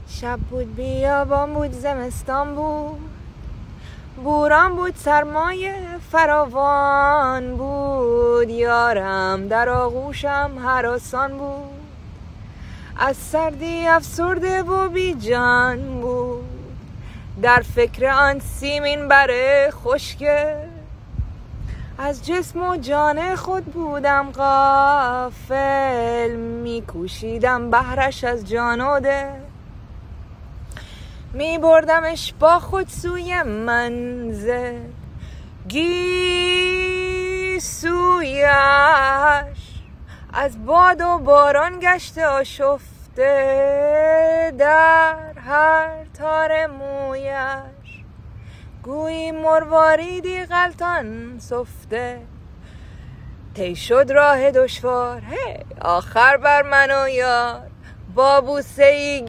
شب بود بیابان بود زمستان بود، بوران بود سرمایه فراوان بود، یارم در آغوشم هراسان بود، از سردی افسرده و بی جان بود، در فکر آن سیمین بره خشکه، از جسم و جان خود بودم غافل، میکوشیدم بهرش از جان و دل، میبردمش با خود سوی منزل، گیسویش از باد و باران گشته آشفته، در هر تار مویش گویی مرواریدی غلطان سفته، طی شد راه دشوار آخر بر من و یار با بوسه ای